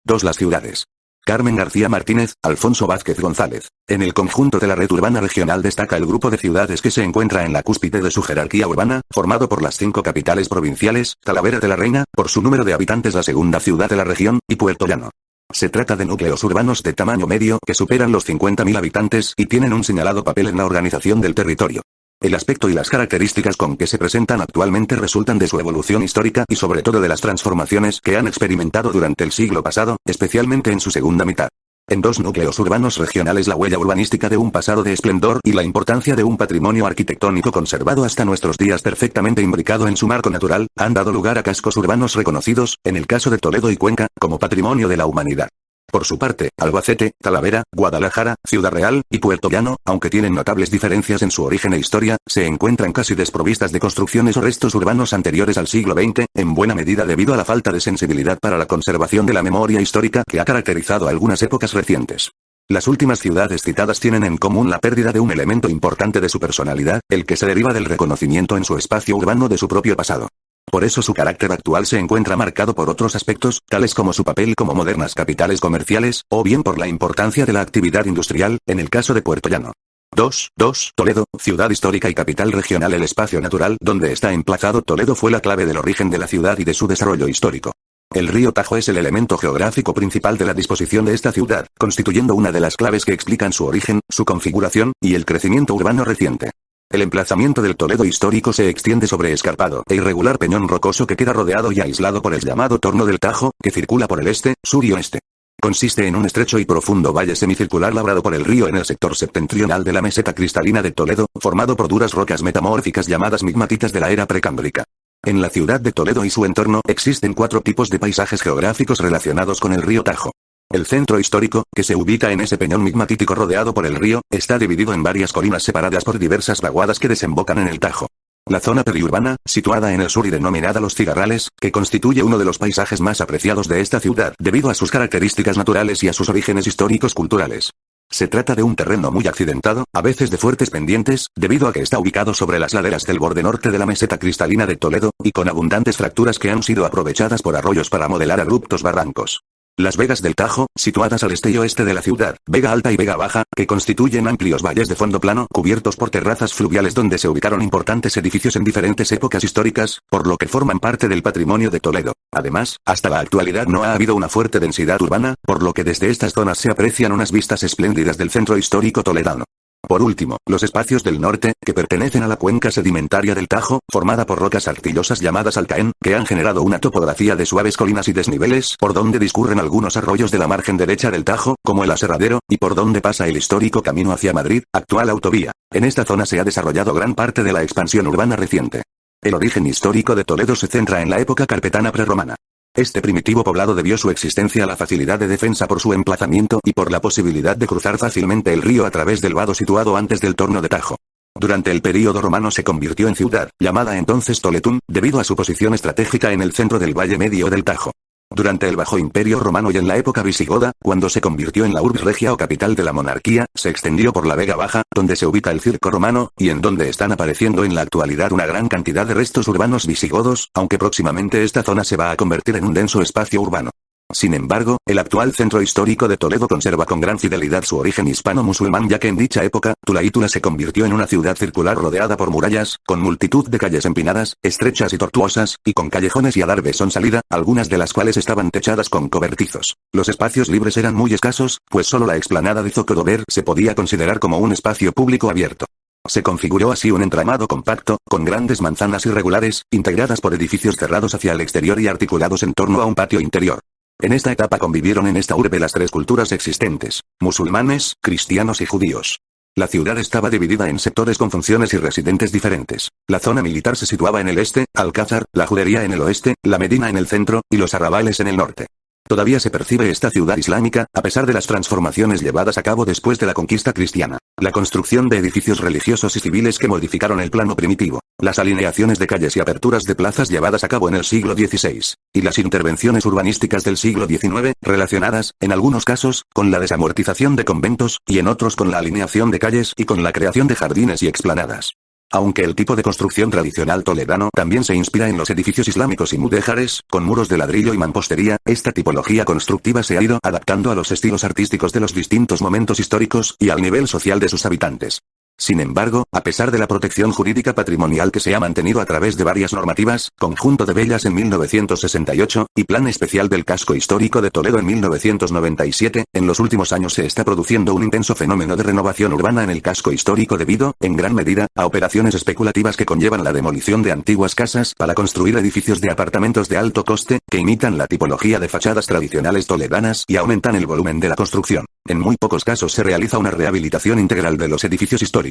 2. Las ciudades. Carmen García Martínez, Alfonso Vázquez González. En el conjunto de la red urbana regional destaca el grupo de ciudades que se encuentra en la cúspide de su jerarquía urbana, formado por las 5 capitales provinciales, Talavera de la Reina, por su número de habitantes la segunda ciudad de la región, y Puerto Llano. Se trata de núcleos urbanos de tamaño medio que superan los 50.000 habitantes y tienen un señalado papel en la organización del territorio. El aspecto y las características con que se presentan actualmente resultan de su evolución histórica y sobre todo de las transformaciones que han experimentado durante el siglo pasado, especialmente en su segunda mitad. En 2 núcleos urbanos regionales la huella urbanística de un pasado de esplendor y la importancia de un patrimonio arquitectónico conservado hasta nuestros días perfectamente imbricado en su marco natural, han dado lugar a cascos urbanos reconocidos, en el caso de Toledo y Cuenca, como patrimonio de la humanidad. Por su parte, Albacete, Talavera, Guadalajara, Ciudad Real y Puerto Llano, aunque tienen notables diferencias en su origen e historia, se encuentran casi desprovistas de construcciones o restos urbanos anteriores al siglo XX, en buena medida debido a la falta de sensibilidad para la conservación de la memoria histórica que ha caracterizado algunas épocas recientes. Las últimas ciudades citadas tienen en común la pérdida de un elemento importante de su personalidad, el que se deriva del reconocimiento en su espacio urbano de su propio pasado. Por eso su carácter actual se encuentra marcado por otros aspectos, tales como su papel como modernas capitales comerciales, o bien por la importancia de la actividad industrial, en el caso de Puerto Llano. 2. Toledo, ciudad histórica y capital regional. El espacio natural donde está emplazado Toledo fue la clave del origen de la ciudad y de su desarrollo histórico. El río Tajo es el elemento geográfico principal de la disposición de esta ciudad, constituyendo una de las claves que explican su origen, su configuración, y el crecimiento urbano reciente. El emplazamiento del Toledo histórico se extiende sobre escarpado e irregular peñón rocoso que queda rodeado y aislado por el llamado Torno del Tajo, que circula por el este, sur y oeste. Consiste en un estrecho y profundo valle semicircular labrado por el río en el sector septentrional de la meseta cristalina de Toledo, formado por duras rocas metamórficas llamadas migmatitas de la era precámbrica. En la ciudad de Toledo y su entorno existen 4 tipos de paisajes geográficos relacionados con el río Tajo. El centro histórico, que se ubica en ese peñón migmatítico rodeado por el río, está dividido en varias colinas separadas por diversas vaguadas que desembocan en el Tajo. La zona periurbana, situada en el sur y denominada Los Cigarrales, que constituye uno de los paisajes más apreciados de esta ciudad debido a sus características naturales y a sus orígenes históricos culturales. Se trata de un terreno muy accidentado, a veces de fuertes pendientes, debido a que está ubicado sobre las laderas del borde norte de la meseta cristalina de Toledo, y con abundantes fracturas que han sido aprovechadas por arroyos para modelar abruptos barrancos. Las vegas del Tajo, situadas al este y oeste de la ciudad, Vega Alta y Vega Baja, que constituyen amplios valles de fondo plano cubiertos por terrazas fluviales donde se ubicaron importantes edificios en diferentes épocas históricas, por lo que forman parte del patrimonio de Toledo. Además, hasta la actualidad no ha habido una fuerte densidad urbana, por lo que desde estas zonas se aprecian unas vistas espléndidas del centro histórico toledano. Por último, los espacios del norte, que pertenecen a la cuenca sedimentaria del Tajo, formada por rocas arcillosas llamadas Alcaén, que han generado una topografía de suaves colinas y desniveles, por donde discurren algunos arroyos de la margen derecha del Tajo, como el Aserradero, y por donde pasa el histórico camino hacia Madrid, actual autovía. En esta zona se ha desarrollado gran parte de la expansión urbana reciente. El origen histórico de Toledo se centra en la época carpetana prerromana. Este primitivo poblado debió su existencia a la facilidad de defensa por su emplazamiento y por la posibilidad de cruzar fácilmente el río a través del vado situado antes del Torno de Tajo. Durante el período romano se convirtió en ciudad, llamada entonces Toletún, debido a su posición estratégica en el centro del valle medio del Tajo. Durante el Bajo Imperio Romano y en la época visigoda, cuando se convirtió en la urbs regia o capital de la monarquía, se extendió por la Vega Baja, donde se ubica el circo romano, y en donde están apareciendo en la actualidad una gran cantidad de restos urbanos visigodos, aunque próximamente esta zona se va a convertir en un denso espacio urbano. Sin embargo, el actual centro histórico de Toledo conserva con gran fidelidad su origen hispano-musulmán, ya que en dicha época, Tulaítula se convirtió en una ciudad circular rodeada por murallas, con multitud de calles empinadas, estrechas y tortuosas, y con callejones y adarves son salida, algunas de las cuales estaban techadas con cobertizos. Los espacios libres eran muy escasos, pues solo la explanada de Zocodover se podía considerar como un espacio público abierto. Se configuró así un entramado compacto, con grandes manzanas irregulares, integradas por edificios cerrados hacia el exterior y articulados en torno a un patio interior. En esta etapa convivieron en esta urbe las 3 culturas existentes: musulmanes, cristianos y judíos. La ciudad estaba dividida en sectores con funciones y residentes diferentes. La zona militar se situaba en el este, Alcázar, la judería en el oeste, la Medina en el centro, y los arrabales en el norte. Todavía se percibe esta ciudad islámica, a pesar de las transformaciones llevadas a cabo después de la conquista cristiana. La construcción de edificios religiosos y civiles que modificaron el plano primitivo. Las alineaciones de calles y aperturas de plazas llevadas a cabo en el siglo XVI. Y las intervenciones urbanísticas del siglo XIX, relacionadas, en algunos casos, con la desamortización de conventos, y en otros con la alineación de calles y con la creación de jardines y explanadas. Aunque el tipo de construcción tradicional toledano también se inspira en los edificios islámicos y mudéjares, con muros de ladrillo y mampostería, esta tipología constructiva se ha ido adaptando a los estilos artísticos de los distintos momentos históricos y al nivel social de sus habitantes. Sin embargo, a pesar de la protección jurídica patrimonial que se ha mantenido a través de varias normativas, Conjunto de Bellas en 1968, y Plan Especial del Casco Histórico de Toledo en 1997, en los últimos años se está produciendo un intenso fenómeno de renovación urbana en el casco histórico debido, en gran medida, a operaciones especulativas que conllevan la demolición de antiguas casas para construir edificios de apartamentos de alto coste, que imitan la tipología de fachadas tradicionales toledanas y aumentan el volumen de la construcción. En muy pocos casos se realiza una rehabilitación integral de los edificios históricos.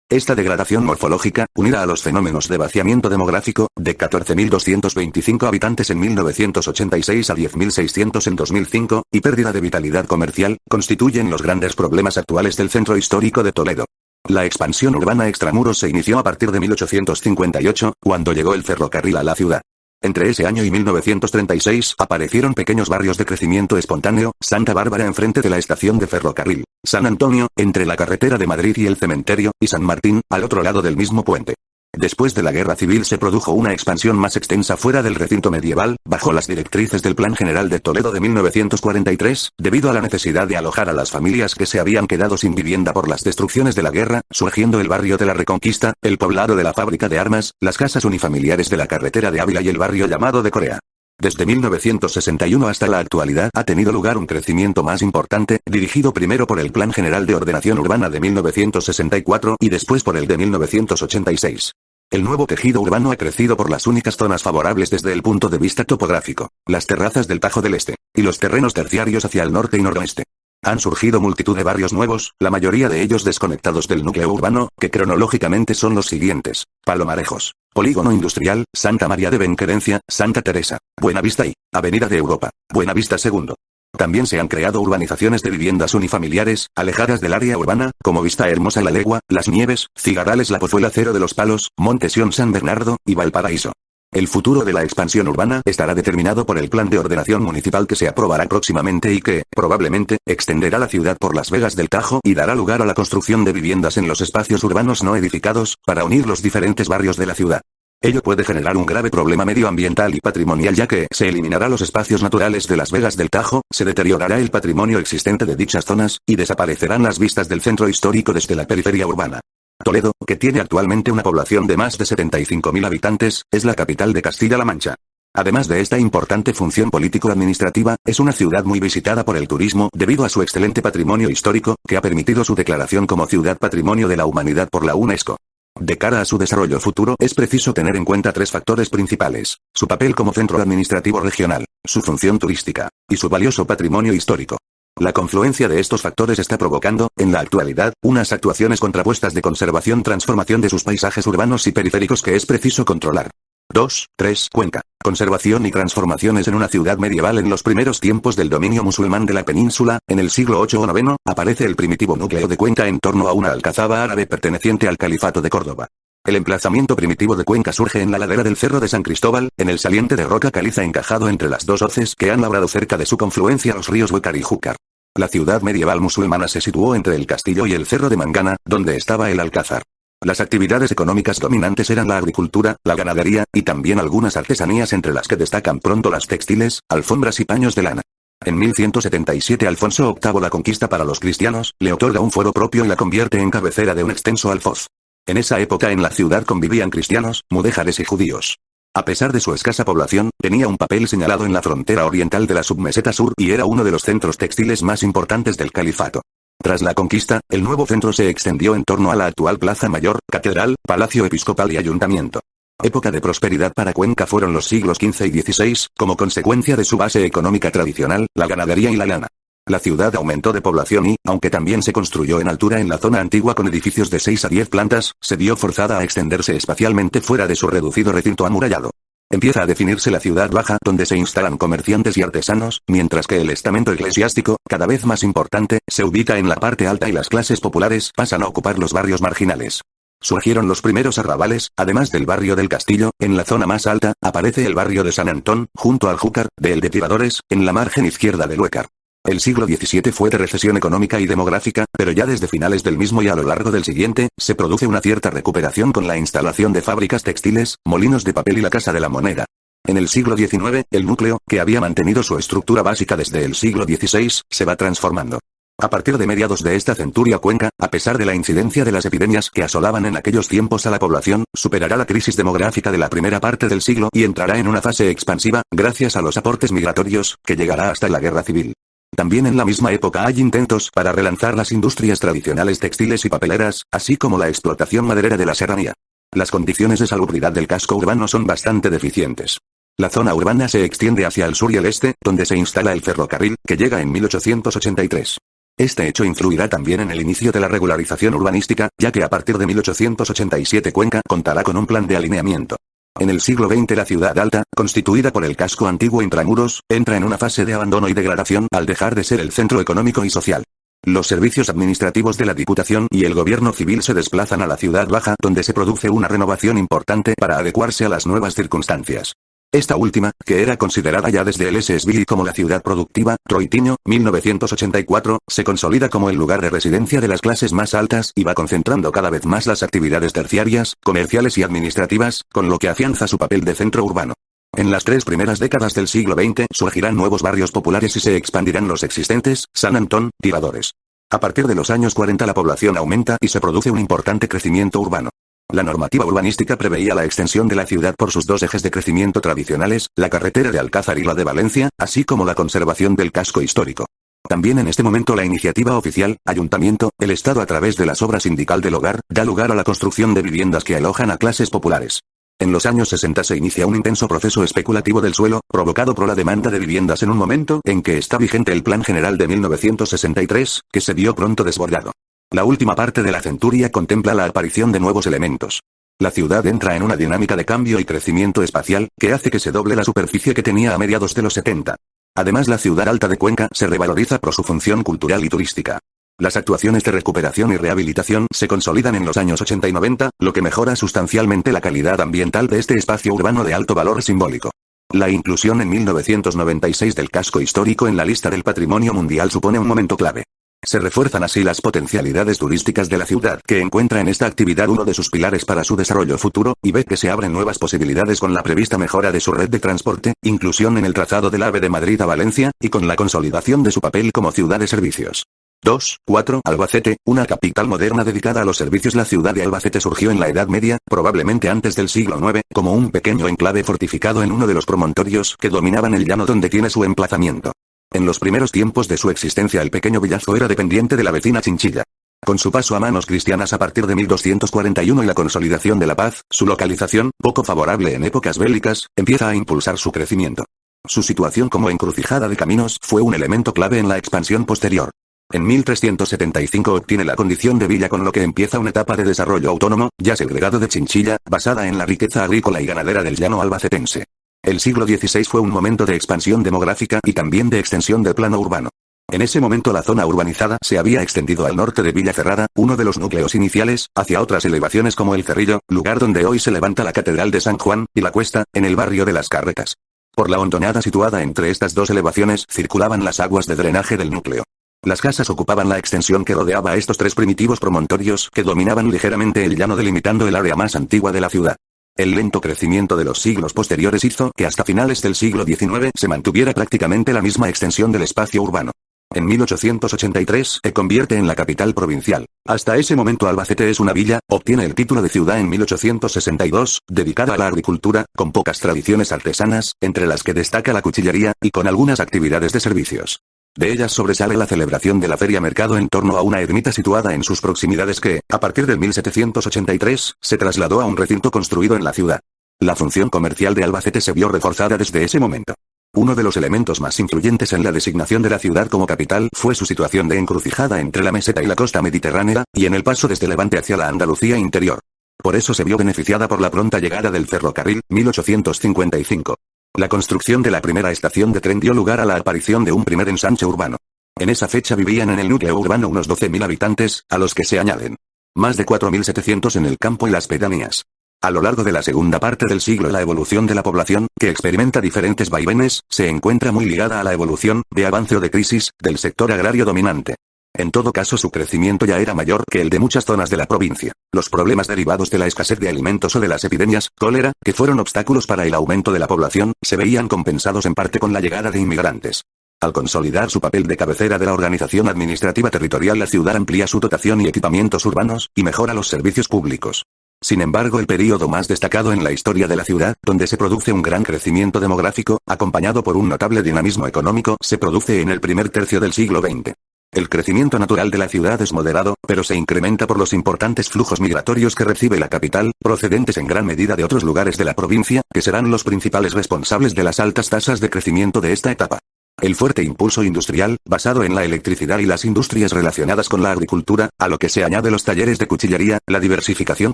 Esta degradación morfológica, unida a los fenómenos de vaciamiento demográfico, de 14.225 habitantes en 1986 a 10.600 en 2005, y pérdida de vitalidad comercial, constituyen los grandes problemas actuales del centro histórico de Toledo. La expansión urbana extramuros se inició a partir de 1858, cuando llegó el ferrocarril a la ciudad. Entre ese año y 1936 aparecieron pequeños barrios de crecimiento espontáneo: Santa Bárbara enfrente de la estación de ferrocarril, San Antonio, entre la carretera de Madrid y el cementerio, y San Martín, al otro lado del mismo puente. Después de la Guerra Civil se produjo una expansión más extensa fuera del recinto medieval, bajo las directrices del Plan General de Toledo de 1943, debido a la necesidad de alojar a las familias que se habían quedado sin vivienda por las destrucciones de la guerra, surgiendo el barrio de la Reconquista, el poblado de la Fábrica de Armas, las casas unifamiliares de la carretera de Ávila y el barrio llamado de Corea. Desde 1961 hasta la actualidad ha tenido lugar un crecimiento más importante, dirigido primero por el Plan General de Ordenación Urbana de 1964 y después por el de 1986. El nuevo tejido urbano ha crecido por las únicas zonas favorables desde el punto de vista topográfico, las terrazas del Tajo del Este, y los terrenos terciarios hacia el norte y noroeste. Han surgido multitud de barrios nuevos, la mayoría de ellos desconectados del núcleo urbano, que cronológicamente son los siguientes: Palomarejos, Polígono Industrial, Santa María de Benquerencia, Santa Teresa, Buenavista y Avenida de Europa, Buenavista II. También se han creado urbanizaciones de viviendas unifamiliares, alejadas del área urbana, como Vista Hermosa La Legua, Las Nieves, Cigarrales La Pozuela Cero de los Palos, Montesión San Bernardo, y Valparaíso. El futuro de la expansión urbana estará determinado por el Plan de Ordenación Municipal que se aprobará próximamente y que, probablemente, extenderá la ciudad por Las Vegas del Tajo y dará lugar a la construcción de viviendas en los espacios urbanos no edificados, para unir los diferentes barrios de la ciudad. Ello puede generar un grave problema medioambiental y patrimonial, ya que se eliminará los espacios naturales de Las Vegas del Tajo, se deteriorará el patrimonio existente de dichas zonas, y desaparecerán las vistas del centro histórico desde la periferia urbana. Toledo, que tiene actualmente una población de más de 75.000 habitantes, es la capital de Castilla-La Mancha. Además de esta importante función político-administrativa, es una ciudad muy visitada por el turismo debido a su excelente patrimonio histórico, que ha permitido su declaración como Ciudad Patrimonio de la Humanidad por la UNESCO. De cara a su desarrollo futuro, es preciso tener en cuenta tres factores principales: su papel como centro administrativo regional, su función turística, y su valioso patrimonio histórico. La confluencia de estos factores está provocando, en la actualidad, unas actuaciones contrapuestas de conservación-transformación de sus paisajes urbanos y periféricos que es preciso controlar. 2. 3. Cuenca. Conservación y transformaciones en una ciudad medieval. En los primeros tiempos del dominio musulmán de la península, en el siglo VIII o IX, aparece el primitivo núcleo de Cuenca en torno a una alcazaba árabe perteneciente al Califato de Córdoba. El emplazamiento primitivo de Cuenca surge en la ladera del Cerro de San Cristóbal, en el saliente de roca caliza encajado entre las dos hoces que han labrado cerca de su confluencia los ríos Huécar y Júcar. La ciudad medieval musulmana se situó entre el castillo y el cerro de Mangana, donde estaba el alcázar. Las actividades económicas dominantes eran la agricultura, la ganadería, y también algunas artesanías, entre las que destacan pronto las textiles, alfombras y paños de lana. En 1177 Alfonso VIII la conquista para los cristianos, le otorga un fuero propio y la convierte en cabecera de un extenso alfoz. En esa época en la ciudad convivían cristianos, mudéjares y judíos. A pesar de su escasa población, tenía un papel señalado en la frontera oriental de la submeseta sur y era uno de los centros textiles más importantes del califato. Tras la conquista, el nuevo centro se extendió en torno a la actual Plaza Mayor, Catedral, Palacio Episcopal y Ayuntamiento. Época de prosperidad para Cuenca fueron los siglos XV y XVI, como consecuencia de su base económica tradicional, la ganadería y la lana. La ciudad aumentó de población y, aunque también se construyó en altura en la zona antigua con edificios de 6 a 10 plantas, se vio forzada a extenderse espacialmente fuera de su reducido recinto amurallado. Empieza a definirse la ciudad baja, donde se instalan comerciantes y artesanos, mientras que el estamento eclesiástico, cada vez más importante, se ubica en la parte alta y las clases populares pasan a ocupar los barrios marginales. Surgieron los primeros arrabales, además del barrio del Castillo. En la zona más alta, aparece el barrio de San Antón, junto al Júcar, de el de Tiradores, en la margen izquierda del Huécar. El siglo XVII fue de recesión económica y demográfica, pero ya desde finales del mismo y a lo largo del siguiente, se produce una cierta recuperación con la instalación de fábricas textiles, molinos de papel y la Casa de la Moneda. En el siglo XIX, el núcleo, que había mantenido su estructura básica desde el siglo XVI, se va transformando. A partir de mediados de esta centuria Cuenca, a pesar de la incidencia de las epidemias que asolaban en aquellos tiempos a la población, superará la crisis demográfica de la primera parte del siglo y entrará en una fase expansiva, gracias a los aportes migratorios, que llegará hasta la Guerra Civil. También en la misma época hay intentos para relanzar las industrias tradicionales textiles y papeleras, así como la explotación maderera de la serranía. Las condiciones de salubridad del casco urbano son bastante deficientes. La zona urbana se extiende hacia el sur y el este, donde se instala el ferrocarril, que llega en 1883. Este hecho influirá también en el inicio de la regularización urbanística, ya que a partir de 1887 Cuenca contará con un plan de alineamiento. En el siglo XX la ciudad alta, constituida por el casco antiguo intramuros, entra en una fase de abandono y degradación al dejar de ser el centro económico y social. Los servicios administrativos de la Diputación y el gobierno civil se desplazan a la ciudad baja, donde se produce una renovación importante para adecuarse a las nuevas circunstancias. Esta última, que era considerada ya desde el S.S.Billy como la ciudad productiva, Troitiño, 1984, se consolida como el lugar de residencia de las clases más altas y va concentrando cada vez más las actividades terciarias, comerciales y administrativas, con lo que afianza su papel de centro urbano. En las 3 primeras décadas del siglo XX surgirán nuevos barrios populares y se expandirán los existentes, San Antón, Tiradores. A partir de los años 40 la población aumenta y se produce un importante crecimiento urbano. La normativa urbanística preveía la extensión de la ciudad por sus 2 ejes de crecimiento tradicionales, la carretera de Alcázar y la de Valencia, así como la conservación del casco histórico. También en este momento la iniciativa oficial, ayuntamiento, el Estado a través de las obras sindical del hogar, da lugar a la construcción de viviendas que alojan a clases populares. En los años 60 se inicia un intenso proceso especulativo del suelo, provocado por la demanda de viviendas en un momento en que está vigente el Plan General de 1963, que se vio pronto desbordado. La última parte de la centuria contempla la aparición de nuevos elementos. La ciudad entra en una dinámica de cambio y crecimiento espacial, que hace que se doble la superficie que tenía a mediados de los 70. Además la ciudad alta de Cuenca se revaloriza por su función cultural y turística. Las actuaciones de recuperación y rehabilitación se consolidan en los años 80 y 90, lo que mejora sustancialmente la calidad ambiental de este espacio urbano de alto valor simbólico. La inclusión en 1996 del casco histórico en la lista del Patrimonio Mundial supone un momento clave. Se refuerzan así las potencialidades turísticas de la ciudad, que encuentra en esta actividad uno de sus pilares para su desarrollo futuro, y ve que se abren nuevas posibilidades con la prevista mejora de su red de transporte, inclusión en el trazado del AVE de Madrid a Valencia, y con la consolidación de su papel como ciudad de servicios. 2. 4. Albacete, una capital moderna dedicada a los servicios. La ciudad de Albacete surgió en la Edad Media, probablemente antes del siglo IX, como un pequeño enclave fortificado en uno de los promontorios que dominaban el llano donde tiene su emplazamiento. En los primeros tiempos de su existencia el pequeño villazo era dependiente de la vecina Chinchilla. Con su paso a manos cristianas a partir de 1241 y la consolidación de la paz, su localización, poco favorable en épocas bélicas, empieza a impulsar su crecimiento. Su situación como encrucijada de caminos fue un elemento clave en la expansión posterior. En 1375 obtiene la condición de villa, con lo que empieza una etapa de desarrollo autónomo, ya segregado de Chinchilla, basada en la riqueza agrícola y ganadera del llano albacetense. El siglo XVI fue un momento de expansión demográfica y también de extensión del plano urbano. En ese momento la zona urbanizada se había extendido al norte de Villaferrada, uno de los núcleos iniciales, hacia otras elevaciones como el Cerrillo, lugar donde hoy se levanta la Catedral de San Juan, y la Cuesta, en el barrio de Las Carretas. Por la hondonada situada entre estas 2 elevaciones circulaban las aguas de drenaje del núcleo. Las casas ocupaban la extensión que rodeaba a estos 3 primitivos promontorios que dominaban ligeramente el llano, delimitando el área más antigua de la ciudad. El lento crecimiento de los siglos posteriores hizo que hasta finales del siglo XIX se mantuviera prácticamente la misma extensión del espacio urbano. En 1883 se convierte en la capital provincial. Hasta ese momento Albacete es una villa, obtiene el título de ciudad en 1862, dedicada a la agricultura, con pocas tradiciones artesanas, entre las que destaca la cuchillería, y con algunas actividades de servicios. De ellas sobresale la celebración de la feria mercado en torno a una ermita situada en sus proximidades que, a partir de 1783, se trasladó a un recinto construido en la ciudad. La función comercial de Albacete se vio reforzada desde ese momento. Uno de los elementos más influyentes en la designación de la ciudad como capital fue su situación de encrucijada entre la meseta y la costa mediterránea, y en el paso desde Levante hacia la Andalucía interior. Por eso se vio beneficiada por la pronta llegada del ferrocarril, 1855. La construcción de la primera estación de tren dio lugar a la aparición de un primer ensanche urbano. En esa fecha vivían en el núcleo urbano unos 12.000 habitantes, a los que se añaden más de 4.700 en el campo y las pedanías. A lo largo de la segunda parte del siglo, la evolución de la población, que experimenta diferentes vaivenes, se encuentra muy ligada a la evolución, de avance o de crisis, del sector agrario dominante. En todo caso, su crecimiento ya era mayor que el de muchas zonas de la provincia. Los problemas derivados de la escasez de alimentos o de las epidemias, cólera, que fueron obstáculos para el aumento de la población, se veían compensados en parte con la llegada de inmigrantes. Al consolidar su papel de cabecera de la organización administrativa territorial, la ciudad amplía su dotación y equipamientos urbanos, y mejora los servicios públicos. Sin embargo, el período más destacado en la historia de la ciudad, donde se produce un gran crecimiento demográfico, acompañado por un notable dinamismo económico, se produce en el primer tercio del siglo XX. El crecimiento natural de la ciudad es moderado, pero se incrementa por los importantes flujos migratorios que recibe la capital, procedentes en gran medida de otros lugares de la provincia, que serán los principales responsables de las altas tasas de crecimiento de esta etapa. El fuerte impulso industrial, basado en la electricidad y las industrias relacionadas con la agricultura, a lo que se añade los talleres de cuchillería, la diversificación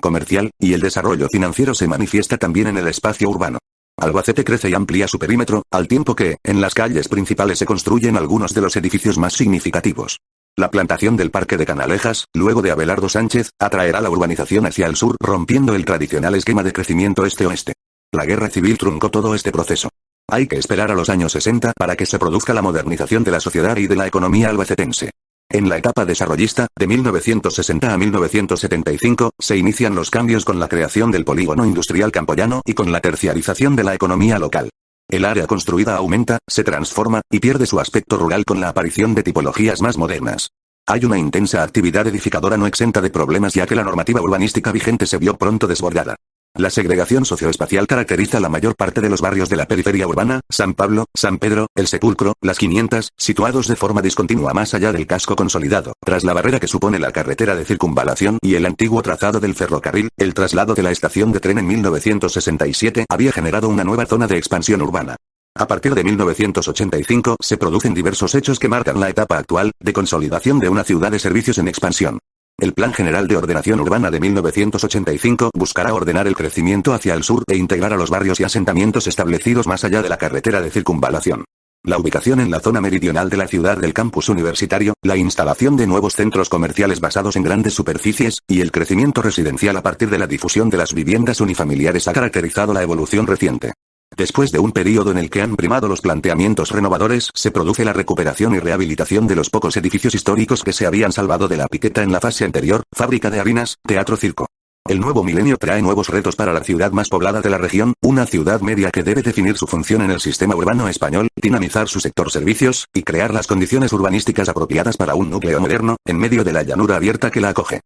comercial, y el desarrollo financiero se manifiesta también en el espacio urbano. Albacete crece y amplía su perímetro, al tiempo que, en las calles principales se construyen algunos de los edificios más significativos. La plantación del Parque de Canalejas, luego de Abelardo Sánchez, atraerá la urbanización hacia el sur, rompiendo el tradicional esquema de crecimiento este-oeste. La guerra civil truncó todo este proceso. Hay que esperar a los años 60 para que se produzca la modernización de la sociedad y de la economía albacetense. En la etapa desarrollista, de 1960 a 1975, se inician los cambios con la creación del polígono industrial campoyano y con la terciarización de la economía local. El área construida aumenta, se transforma, y pierde su aspecto rural con la aparición de tipologías más modernas. Hay una intensa actividad edificadora no exenta de problemas, ya que la normativa urbanística vigente se vio pronto desbordada. La segregación socioespacial caracteriza la mayor parte de los barrios de la periferia urbana: San Pablo, San Pedro, El Sepulcro, Las 500, situados de forma discontinua más allá del casco consolidado, tras la barrera que supone la carretera de circunvalación y el antiguo trazado del ferrocarril. El traslado de la estación de tren en 1967 había generado una nueva zona de expansión urbana. A partir de 1985 se producen diversos hechos que marcan la etapa actual, de consolidación de una ciudad de servicios en expansión. El Plan General de Ordenación Urbana de 1985 buscará ordenar el crecimiento hacia el sur e integrar a los barrios y asentamientos establecidos más allá de la carretera de circunvalación. La ubicación en la zona meridional de la ciudad del campus universitario, la instalación de nuevos centros comerciales basados en grandes superficies, y el crecimiento residencial a partir de la difusión de las viviendas unifamiliares ha caracterizado la evolución reciente. Después de un periodo en el que han primado los planteamientos renovadores, se produce la recuperación y rehabilitación de los pocos edificios históricos que se habían salvado de la piqueta en la fase anterior: fábrica de harinas, teatro, circo. El nuevo milenio trae nuevos retos para la ciudad más poblada de la región, una ciudad media que debe definir su función en el sistema urbano español, dinamizar su sector servicios, y crear las condiciones urbanísticas apropiadas para un núcleo moderno, en medio de la llanura abierta que la acoge.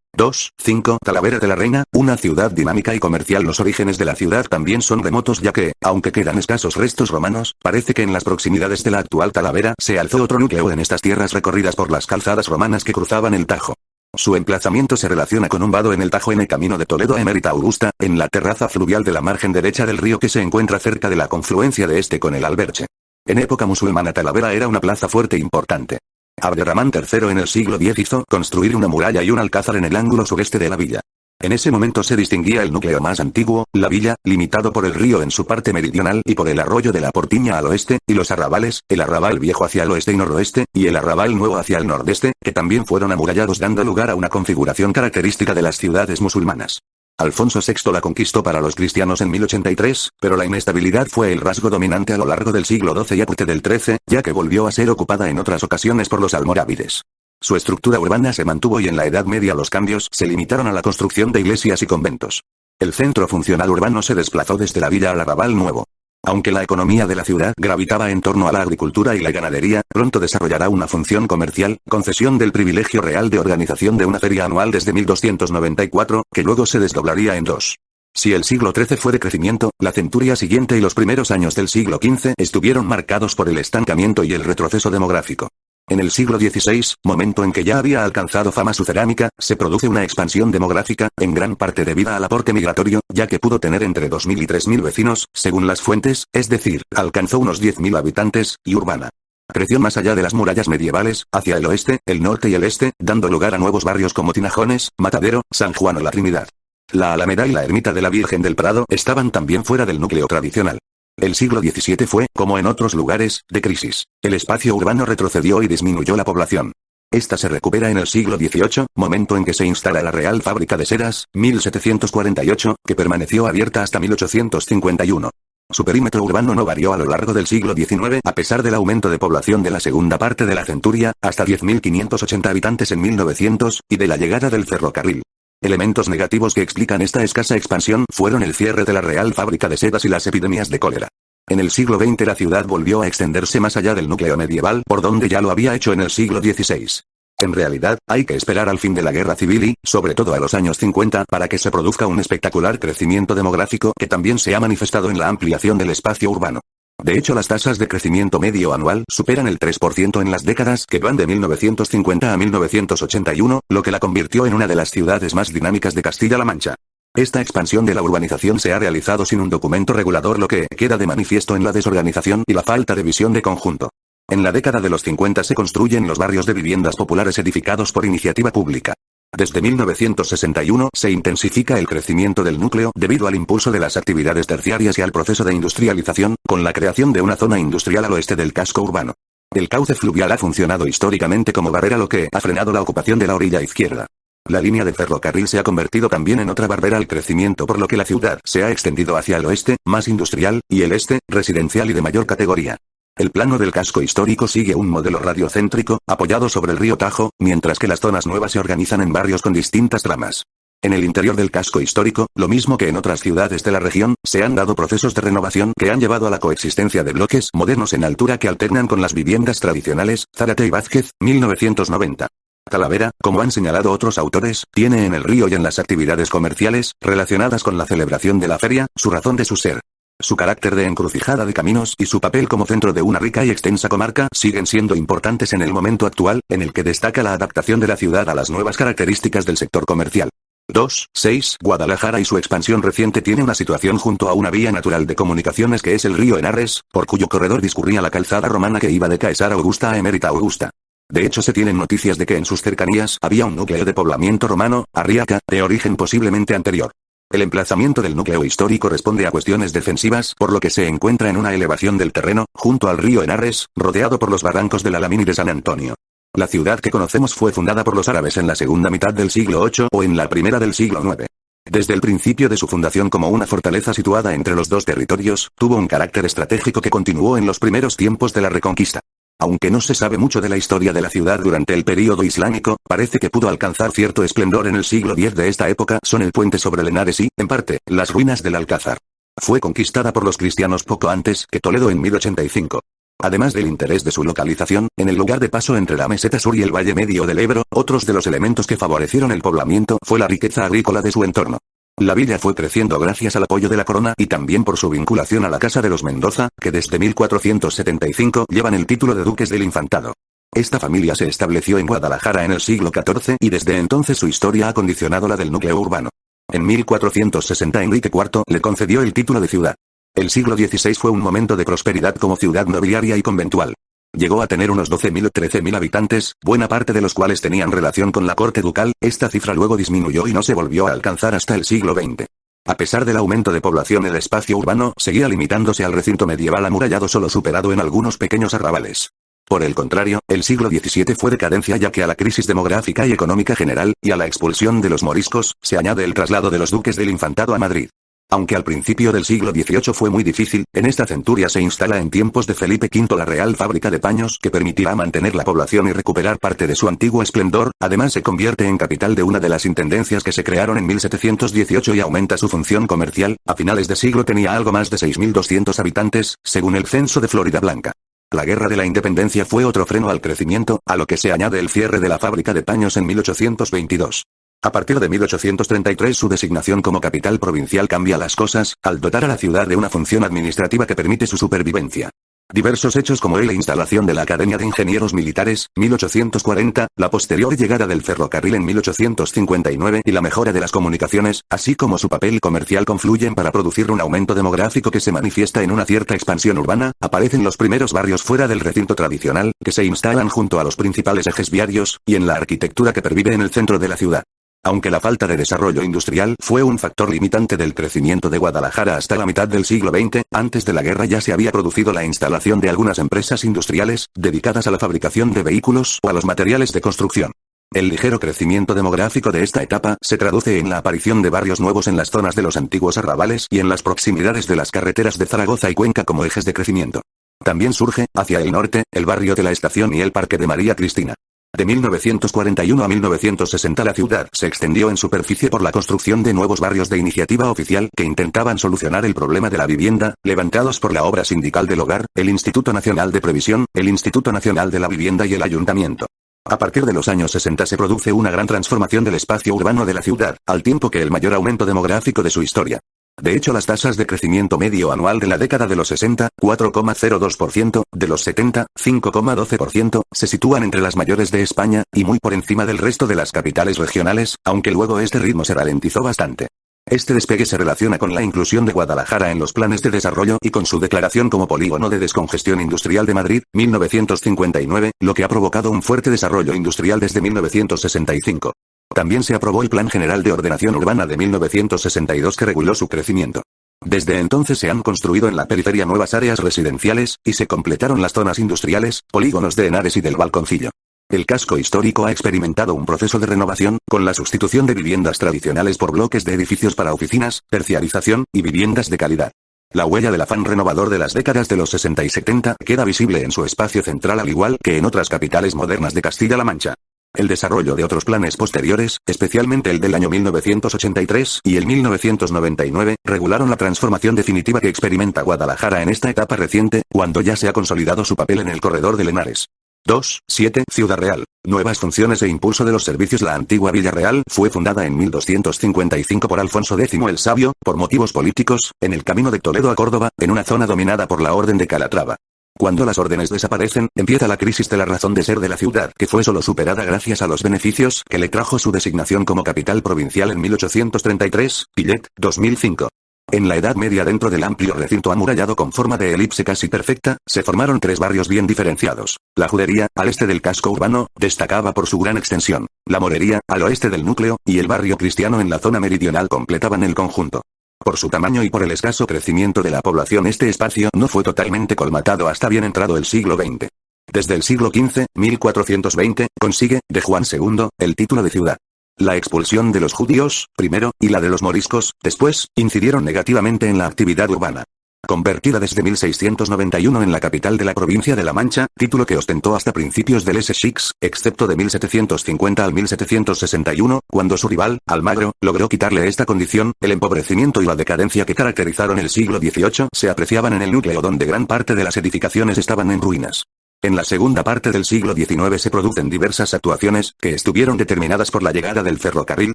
5. Talavera de la Reina, una ciudad dinámica y comercial. Los orígenes de la ciudad también son remotos, ya que, aunque quedan escasos restos romanos, parece que en las proximidades de la actual Talavera se alzó otro núcleo en estas tierras recorridas por las calzadas romanas que cruzaban el Tajo. Su emplazamiento se relaciona con un vado en el Tajo en el camino de Toledo a Emérita Augusta, en la terraza fluvial de la margen derecha del río que se encuentra cerca de la confluencia de este con el Alberche. En época musulmana Talavera era una plaza fuerte importante. Abderramán III en el siglo X hizo construir una muralla y un alcázar en el ángulo sureste de la villa. En ese momento se distinguía el núcleo más antiguo, la villa, limitado por el río en su parte meridional y por el arroyo de la Portiña al oeste, y los arrabales, el arrabal viejo hacia el oeste y noroeste, y el arrabal nuevo hacia el nordeste, que también fueron amurallados, dando lugar a una configuración característica de las ciudades musulmanas. Alfonso VI la conquistó para los cristianos en 1083, pero la inestabilidad fue el rasgo dominante a lo largo del siglo XII y a partir del XIII, ya que volvió a ser ocupada en otras ocasiones por los almorávides. Su estructura urbana se mantuvo y en la Edad Media los cambios se limitaron a la construcción de iglesias y conventos. El centro funcional urbano se desplazó desde la villa al arrabal nuevo. Aunque la economía de la ciudad gravitaba en torno a la agricultura y la ganadería, pronto desarrollará una función comercial, concesión del privilegio real de organización de una feria anual desde 1294, que luego se desdoblaría en dos. Si el siglo XIII fue de crecimiento, la centuria siguiente y los primeros años del siglo XV estuvieron marcados por el estancamiento y el retroceso demográfico. En el siglo XVI, momento en que ya había alcanzado fama su cerámica, se produce una expansión demográfica, en gran parte debida al aporte migratorio, ya que pudo tener entre 2.000 y 3.000 vecinos, según las fuentes, es decir, alcanzó unos 10.000 habitantes, y urbana. Creció más allá de las murallas medievales, hacia el oeste, el norte y el este, dando lugar a nuevos barrios como Tinajones, Matadero, San Juan o La Trinidad. La Alameda y la ermita de la Virgen del Prado estaban también fuera del núcleo tradicional. El siglo XVII fue, como en otros lugares, de crisis. El espacio urbano retrocedió y disminuyó la población. Esta se recupera en el siglo XVIII, momento en que se instala la Real Fábrica de Sedas, 1748, que permaneció abierta hasta 1851. Su perímetro urbano no varió a lo largo del siglo XIX a pesar del aumento de población de la segunda parte de la centuria, hasta 10.580 habitantes en 1900, y de la llegada del ferrocarril. Elementos negativos que explican esta escasa expansión fueron el cierre de la Real Fábrica de Sedas y las epidemias de cólera. En el siglo XX la ciudad volvió a extenderse más allá del núcleo medieval, por donde ya lo había hecho en el siglo XVI. En realidad, hay que esperar al fin de la guerra civil y, sobre todo a los años 50, para que se produzca un espectacular crecimiento demográfico que también se ha manifestado en la ampliación del espacio urbano. De hecho, las tasas de crecimiento medio anual superan el 3% en las décadas que van de 1950 a 1981, lo que la convirtió en una de las ciudades más dinámicas de Castilla-La Mancha. Esta expansión de la urbanización se ha realizado sin un documento regulador, lo que queda de manifiesto en la desorganización y la falta de visión de conjunto. En la década de los 50 se construyen los barrios de viviendas populares edificados por iniciativa pública. Desde 1961 se intensifica el crecimiento del núcleo debido al impulso de las actividades terciarias y al proceso de industrialización, con la creación de una zona industrial al oeste del casco urbano. El cauce fluvial ha funcionado históricamente como barrera, lo que ha frenado la ocupación de la orilla izquierda. La línea de ferrocarril se ha convertido también en otra barrera al crecimiento, por lo que la ciudad se ha extendido hacia el oeste, más industrial, y el este, residencial y de mayor categoría. El plano del casco histórico sigue un modelo radiocéntrico, apoyado sobre el río Tajo, mientras que las zonas nuevas se organizan en barrios con distintas tramas. En el interior del casco histórico, lo mismo que en otras ciudades de la región, se han dado procesos de renovación que han llevado a la coexistencia de bloques modernos en altura que alternan con las viviendas tradicionales. Zárate y Vázquez, 1990. Talavera, como han señalado otros autores, tiene en el río y en las actividades comerciales, relacionadas con la celebración de la feria, su razón de su ser. Su carácter de encrucijada de caminos y su papel como centro de una rica y extensa comarca siguen siendo importantes en el momento actual, en el que destaca la adaptación de la ciudad a las nuevas características del sector comercial. 2.6. Guadalajara y su expansión reciente tiene una situación junto a una vía natural de comunicaciones que es el río Henares, por cuyo corredor discurría la calzada romana que iba de Caesar Augusta a Emérita Augusta. De hecho, se tienen noticias de que en sus cercanías había un núcleo de poblamiento romano, Arriaca, de origen posiblemente anterior. El emplazamiento del núcleo histórico responde a cuestiones defensivas, por lo que se encuentra en una elevación del terreno, junto al río Henares, rodeado por los barrancos de la Alamín y de San Antonio. La ciudad que conocemos fue fundada por los árabes en la segunda mitad del siglo VIII o en la primera del siglo IX. Desde el principio de su fundación como una fortaleza situada entre los dos territorios, tuvo un carácter estratégico que continuó en los primeros tiempos de la Reconquista. Aunque no se sabe mucho de la historia de la ciudad durante el período islámico, parece que pudo alcanzar cierto esplendor en el siglo X. De esta época son el puente sobre el Henares y, en parte, las ruinas del Alcázar. Fue conquistada por los cristianos poco antes que Toledo en 1085. Además del interés de su localización, en el lugar de paso entre la meseta sur y el valle medio del Ebro, otros de los elementos que favorecieron el poblamiento fue la riqueza agrícola de su entorno. La villa fue creciendo gracias al apoyo de la corona y también por su vinculación a la Casa de los Mendoza, que desde 1475 llevan el título de duques del infantado. Esta familia se estableció en Guadalajara en el siglo XIV y desde entonces su historia ha condicionado la del núcleo urbano. En 1460 Enrique IV le concedió el título de ciudad. El siglo XVI fue un momento de prosperidad como ciudad nobiliaria y conventual. Llegó a tener unos 12.000 o 13.000 habitantes, buena parte de los cuales tenían relación con la corte ducal. Esta cifra luego disminuyó y no se volvió a alcanzar hasta el siglo XX. A pesar del aumento de población, el espacio urbano seguía limitándose al recinto medieval amurallado, solo superado en algunos pequeños arrabales. Por el contrario, el siglo XVII fue decadencia, ya que a la crisis demográfica y económica general, y a la expulsión de los moriscos, se añade el traslado de los duques del infantado a Madrid. Aunque al principio del siglo XVIII fue muy difícil, en esta centuria se instala en tiempos de Felipe V la Real Fábrica de Paños, que permitirá mantener la población y recuperar parte de su antiguo esplendor. Además se convierte en capital de una de las intendencias que se crearon en 1718 y aumenta su función comercial. A finales de siglo tenía algo más de 6.200 habitantes, según el censo de Florida Blanca. La Guerra de la Independencia fue otro freno al crecimiento, a lo que se añade el cierre de la fábrica de paños en 1822. A partir de 1833 su designación como capital provincial cambia las cosas, al dotar a la ciudad de una función administrativa que permite su supervivencia. Diversos hechos como la instalación de la Academia de Ingenieros Militares, 1840, la posterior llegada del ferrocarril en 1859 y la mejora de las comunicaciones, así como su papel comercial, confluyen para producir un aumento demográfico que se manifiesta en una cierta expansión urbana. Aparecen los primeros barrios fuera del recinto tradicional, que se instalan junto a los principales ejes viarios, y en la arquitectura que pervive en el centro de la ciudad. Aunque la falta de desarrollo industrial fue un factor limitante del crecimiento de Guadalajara hasta la mitad del siglo XX, antes de la guerra ya se había producido la instalación de algunas empresas industriales, dedicadas a la fabricación de vehículos o a los materiales de construcción. El ligero crecimiento demográfico de esta etapa se traduce en la aparición de barrios nuevos en las zonas de los antiguos arrabales y en las proximidades de las carreteras de Zaragoza y Cuenca como ejes de crecimiento. También surge, hacia el norte, el barrio de la Estación y el Parque de María Cristina. De 1941 a 1960 la ciudad se extendió en superficie por la construcción de nuevos barrios de iniciativa oficial que intentaban solucionar el problema de la vivienda, levantados por la Obra Sindical del Hogar, el Instituto Nacional de Previsión, el Instituto Nacional de la Vivienda y el Ayuntamiento. A partir de los años 60 se produce una gran transformación del espacio urbano de la ciudad, al tiempo que el mayor aumento demográfico de su historia. De hecho, las tasas de crecimiento medio anual de la década de los 60, 4,02%, de los 70, 5,12%, se sitúan entre las mayores de España, y muy por encima del resto de las capitales regionales, aunque luego este ritmo se ralentizó bastante. Este despegue se relaciona con la inclusión de Guadalajara en los planes de desarrollo y con su declaración como polígono de descongestión industrial de Madrid, 1959, lo que ha provocado un fuerte desarrollo industrial desde 1965. También se aprobó el Plan General de Ordenación Urbana de 1962 que reguló su crecimiento. Desde entonces se han construido en la periferia nuevas áreas residenciales, y se completaron las zonas industriales, polígonos de Henares y del Balconcillo. El casco histórico ha experimentado un proceso de renovación, con la sustitución de viviendas tradicionales por bloques de edificios para oficinas, terciarización, y viviendas de calidad. La huella del afán renovador de las décadas de los 60 y 70 queda visible en su espacio central al igual que en otras capitales modernas de Castilla-La Mancha. El desarrollo de otros planes posteriores, especialmente el del año 1983 y el 1999, regularon la transformación definitiva que experimenta Guadalajara en esta etapa reciente, cuando ya se ha consolidado su papel en el corredor de Henares. 2.7. Ciudad Real. Nuevas funciones e impulso de los servicios. La antigua Villa Real fue fundada en 1255 por Alfonso X el Sabio, por motivos políticos, en el camino de Toledo a Córdoba, en una zona dominada por la Orden de Calatrava. Cuando las órdenes desaparecen, empieza la crisis de la razón de ser de la ciudad, que fue solo superada gracias a los beneficios que le trajo su designación como capital provincial en 1833, Pillet, 2005. En la Edad Media, dentro del amplio recinto amurallado con forma de elipse casi perfecta, se formaron tres barrios bien diferenciados. La Judería, al este del casco urbano, destacaba por su gran extensión. La Morería, al oeste del núcleo, y el barrio cristiano en la zona meridional completaban el conjunto. Por su tamaño y por el escaso crecimiento de la población, este espacio no fue totalmente colmatado hasta bien entrado el siglo XX. Desde el siglo XV, 1420, consigue, de Juan II, el título de ciudad. La expulsión de los judíos, primero, y la de los moriscos, después, incidieron negativamente en la actividad urbana. Convertida desde 1691 en la capital de la provincia de La Mancha, título que ostentó hasta principios del Essex, excepto de 1750 al 1761, cuando su rival, Almagro, logró quitarle esta condición. El empobrecimiento y la decadencia que caracterizaron el siglo XVIII se apreciaban en el núcleo, donde gran parte de las edificaciones estaban en ruinas. En la segunda parte del siglo XIX se producen diversas actuaciones, que estuvieron determinadas por la llegada del ferrocarril,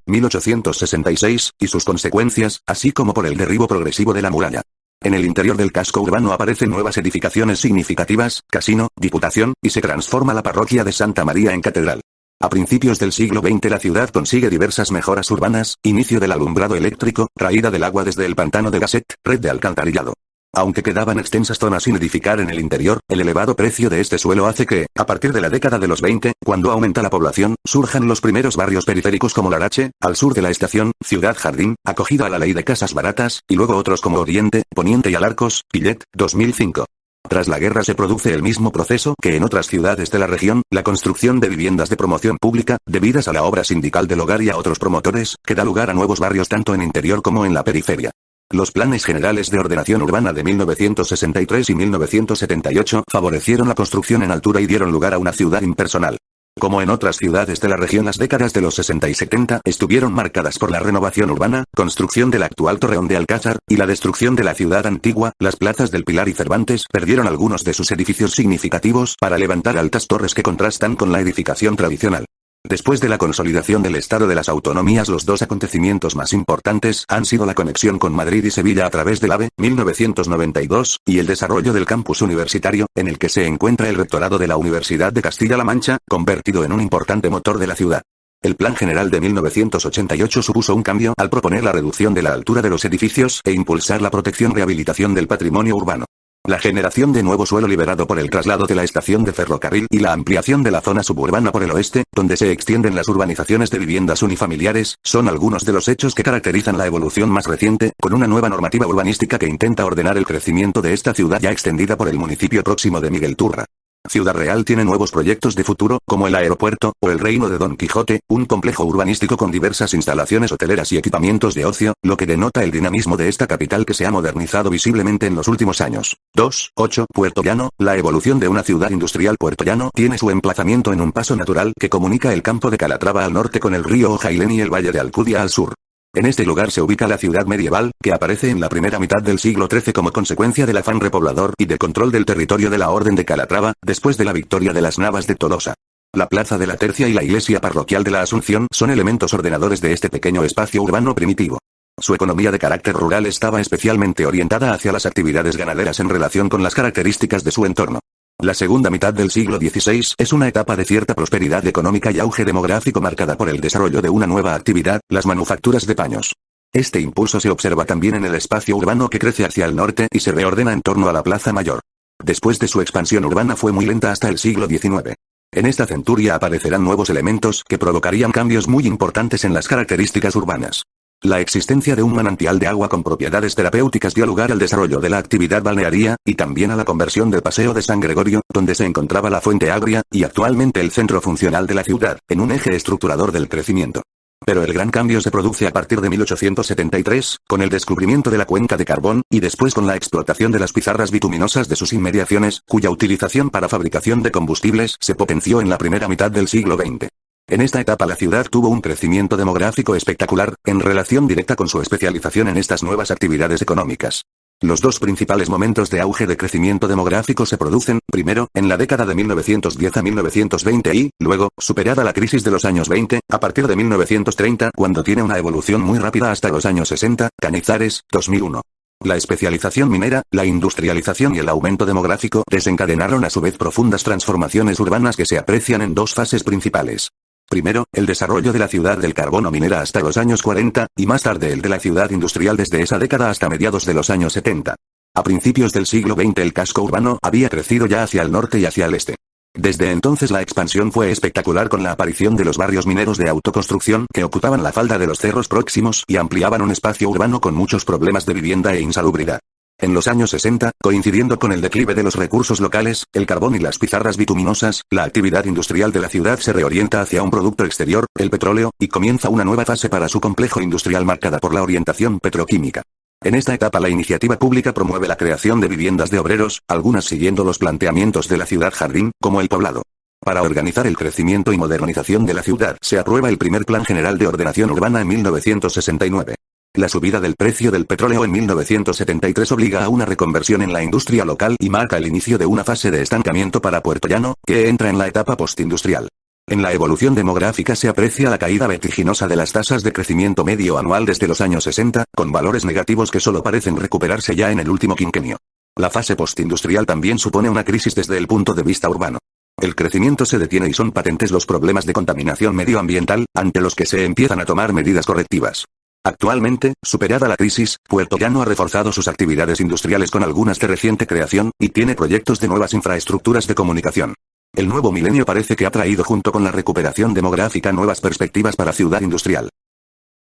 1866, y sus consecuencias, así como por el derribo progresivo de la muralla. En el interior del casco urbano aparecen nuevas edificaciones significativas, casino, diputación, y se transforma la parroquia de Santa María en catedral. A principios del siglo XX la ciudad consigue diversas mejoras urbanas, inicio del alumbrado eléctrico, traída del agua desde el pantano de Gasset, red de alcantarillado. Aunque quedaban extensas zonas sin edificar en el interior, el elevado precio de este suelo hace que, a partir de la década de los 20, cuando aumenta la población, surjan los primeros barrios periféricos como Larache, al sur de la estación, Ciudad Jardín, acogida a la ley de casas baratas, y luego otros como Oriente, Poniente y Alarcos, Pillet, 2005. Tras la guerra se produce el mismo proceso que en otras ciudades de la región, la construcción de viviendas de promoción pública, debidas a la obra sindical del hogar y a otros promotores, que da lugar a nuevos barrios tanto en interior como en la periferia. Los planes generales de ordenación urbana de 1963 y 1978 favorecieron la construcción en altura y dieron lugar a una ciudad impersonal. Como en otras ciudades de la región, las décadas de los 60 y 70 estuvieron marcadas por la renovación urbana, construcción del actual Torreón de Alcázar, y la destrucción de la ciudad antigua. Las plazas del Pilar y Cervantes perdieron algunos de sus edificios significativos para levantar altas torres que contrastan con la edificación tradicional. Después de la consolidación del Estado de las Autonomías, los dos acontecimientos más importantes han sido la conexión con Madrid y Sevilla a través del AVE, 1992, y el desarrollo del campus universitario, en el que se encuentra el rectorado de la Universidad de Castilla-La Mancha, convertido en un importante motor de la ciudad. El Plan General de 1988 supuso un cambio al proponer la reducción de la altura de los edificios e impulsar la protección y rehabilitación del patrimonio urbano. La generación de nuevo suelo liberado por el traslado de la estación de ferrocarril y la ampliación de la zona suburbana por el oeste, donde se extienden las urbanizaciones de viviendas unifamiliares, son algunos de los hechos que caracterizan la evolución más reciente, con una nueva normativa urbanística que intenta ordenar el crecimiento de esta ciudad ya extendida por el municipio próximo de Miguel Turra. Ciudad Real tiene nuevos proyectos de futuro, como el aeropuerto, o el Reino de Don Quijote, un complejo urbanístico con diversas instalaciones hoteleras y equipamientos de ocio, lo que denota el dinamismo de esta capital que se ha modernizado visiblemente en los últimos años. 2.8. Puerto Llano. La evolución de una ciudad industrial. Puerto Llano tiene su emplazamiento en un paso natural que comunica el campo de Calatrava al norte con el río Ojailén y el valle de Alcudia al sur. En este lugar se ubica la ciudad medieval, que aparece en la primera mitad del siglo XIII como consecuencia del afán repoblador y de control del territorio de la Orden de Calatrava, después de la victoria de las Navas de Tolosa. La Plaza de la Tercia y la iglesia parroquial de la Asunción son elementos ordenadores de este pequeño espacio urbano primitivo. Su economía de carácter rural estaba especialmente orientada hacia las actividades ganaderas en relación con las características de su entorno. La segunda mitad del siglo XVI es una etapa de cierta prosperidad económica y auge demográfico marcada por el desarrollo de una nueva actividad, las manufacturas de paños. Este impulso se observa también en el espacio urbano que crece hacia el norte y se reordena en torno a la Plaza Mayor. Después de su expansión urbana fue muy lenta hasta el siglo XIX. En esta centuria aparecerán nuevos elementos que provocarían cambios muy importantes en las características urbanas. La existencia de un manantial de agua con propiedades terapéuticas dio lugar al desarrollo de la actividad balnearia, y también a la conversión del Paseo de San Gregorio, donde se encontraba la Fuente Agria, y actualmente el centro funcional de la ciudad, en un eje estructurador del crecimiento. Pero el gran cambio se produce a partir de 1873, con el descubrimiento de la cuenca de carbón, y después con la explotación de las pizarras bituminosas de sus inmediaciones, cuya utilización para fabricación de combustibles se potenció en la primera mitad del siglo XX. En esta etapa la ciudad tuvo un crecimiento demográfico espectacular, en relación directa con su especialización en estas nuevas actividades económicas. Los dos principales momentos de auge de crecimiento demográfico se producen, primero, en la década de 1910 a 1920 y, luego, superada la crisis de los años 20, a partir de 1930, cuando tiene una evolución muy rápida hasta los años 60, Cañizares, 2001. La especialización minera, la industrialización y el aumento demográfico desencadenaron a su vez profundas transformaciones urbanas que se aprecian en dos fases principales. Primero, el desarrollo de la ciudad del carbono minera hasta los años 40, y más tarde el de la ciudad industrial desde esa década hasta mediados de los años 70. A principios del siglo XX el casco urbano había crecido ya hacia el norte y hacia el este. Desde entonces la expansión fue espectacular con la aparición de los barrios mineros de autoconstrucción que ocupaban la falda de los cerros próximos y ampliaban un espacio urbano con muchos problemas de vivienda e insalubridad. En los años 60, coincidiendo con el declive de los recursos locales, el carbón y las pizarras bituminosas, la actividad industrial de la ciudad se reorienta hacia un producto exterior, el petróleo, y comienza una nueva fase para su complejo industrial marcada por la orientación petroquímica. En esta etapa la iniciativa pública promueve la creación de viviendas de obreros, algunas siguiendo los planteamientos de la ciudad jardín, como el poblado. Para organizar el crecimiento y modernización de la ciudad se aprueba el primer Plan General de Ordenación Urbana en 1969. La subida del precio del petróleo en 1973 obliga a una reconversión en la industria local y marca el inicio de una fase de estancamiento para Puerto Llano, que entra en la etapa postindustrial. En la evolución demográfica se aprecia la caída vertiginosa de las tasas de crecimiento medio anual desde los años 60, con valores negativos que solo parecen recuperarse ya en el último quinquenio. La fase postindustrial también supone una crisis desde el punto de vista urbano. El crecimiento se detiene y son patentes los problemas de contaminación medioambiental, ante los que se empiezan a tomar medidas correctivas. Actualmente, superada la crisis, Puerto Llano ha reforzado sus actividades industriales con algunas de reciente creación, y tiene proyectos de nuevas infraestructuras de comunicación. El nuevo milenio parece que ha traído junto con la recuperación demográfica nuevas perspectivas para ciudad industrial.